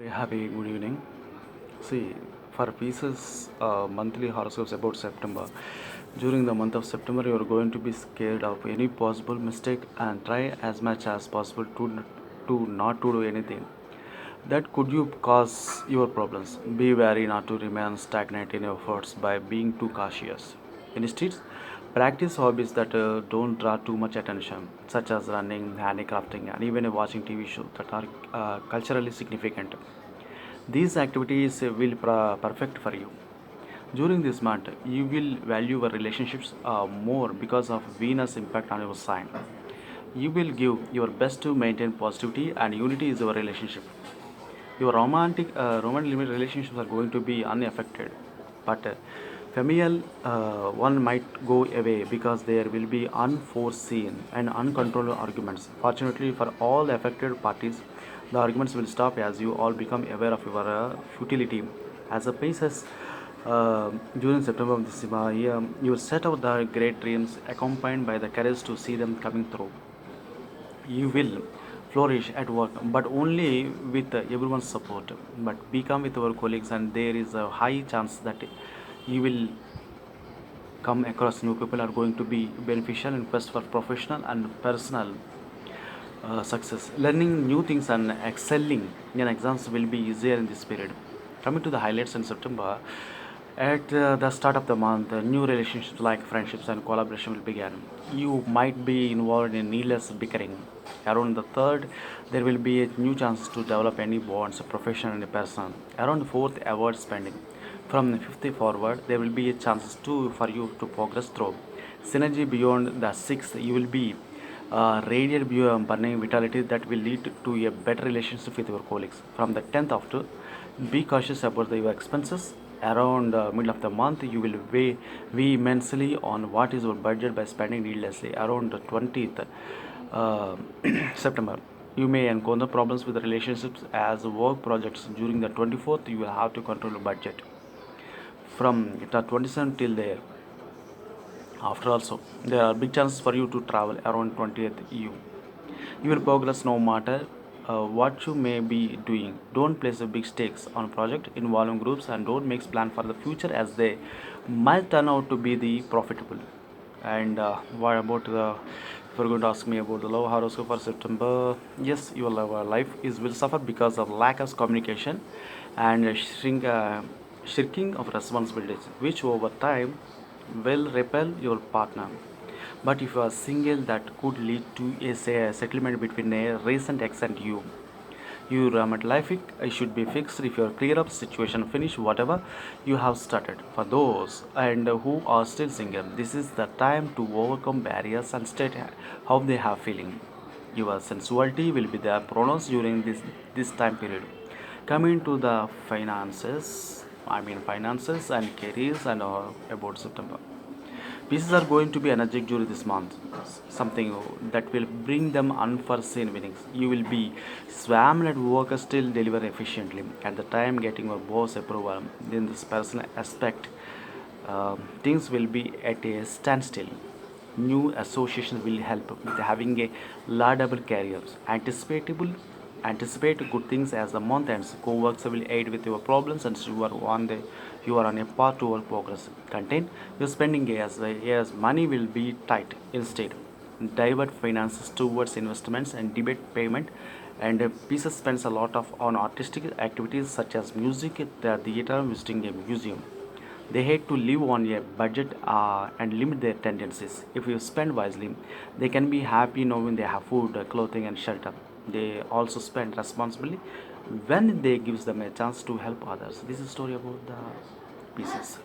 Very happy good evening. See, for pieces monthly horoscopes about September. During the month of September, you are going to be scared of any possible mistake and try as much as possible to not to do anything that could you cause your problems. Be wary not to remain stagnant in your efforts by being too cautious. Instead, practice hobbies that don't draw too much attention, such as running, handicrafting, and even watching TV shows that are culturally significant. These activities will perfect for you. During this month, you will value your relationships more because of Venus' impact on your sign. You will give your best to maintain positivity and unity is your relationship. Your romantic relationships are going to be unaffected, but familial one might go away because there will be unforeseen and uncontrolled arguments. Fortunately, for all affected parties, the arguments will stop as you all become aware of your futility. As a Pisces, during September of this year, you will set out the great dreams accompanied by the courage to see them coming through. You will flourish at work, but only with everyone's support. But be calm with our colleagues, and there is a high chance that you will come across new people are going to be beneficial in quest for professional and personal success. Learning new things and excelling in exams will be easier in this period. Coming to the highlights in September, at the start of the month, new relationships like friendships and collaboration will begin. You might be involved in needless bickering. Around the third, there will be a new chance to develop any bonds, professional and personal. Around the fourth, avoid spending. From the fifth forward, there will be a chance to for you to progress through. Synergy beyond the sixth, you will be radiant burning vitality that will lead to a better relationship with your colleagues. From the 10th of to be cautious about your expenses. Around middle of the month, you will weigh immensely on what is your budget by spending needlessly. Around the 20th uh, September, you may encounter problems with the relationships as work projects. During the 24th, you will have to control your budget. From the 27th till there, after also, there are big chances for you to travel around 20th EU. You will progress no matter what you may be doing. Don't place a big stakes on project involving groups and don't make plan for the future as they might turn out to be the profitable. And what about the if you're going to ask me about the love horoscope for September, yes, your life is will suffer because of lack of communication and shirking of responsibilities, which over time will repel your partner. But if you are single, that could lead to a settlement between a recent ex and you. Your romantic should be fixed if you are clear up situation, finish whatever you have started. For those and who are still single, this is the time to overcome barriers and state how they have feeling. Your sensuality will be the pronounced during this time period. Coming to the finances and careers and about September. Pieces are going to be energetic during this month, something that will bring them unforeseen winnings. You will be swamped at work, still deliver efficiently. At the time, getting your boss approval, in this personal aspect, things will be at a standstill. New associations will help with having a laudable career. Anticipate good things as the month ends. Co-workers will aid with your problems and you are on a path toward progress. Contain your spending as money will be tight. Instead, divert finances towards investments and debate payment. And pieces spends a lot of on artistic activities such as music, the theater, visiting a museum. They hate to live on a budget and limit their tendencies. If you spend wisely, they can be happy knowing they have food, clothing, and shelter. They also spend responsibly when they gives them a chance to help others. This is a story about the pieces.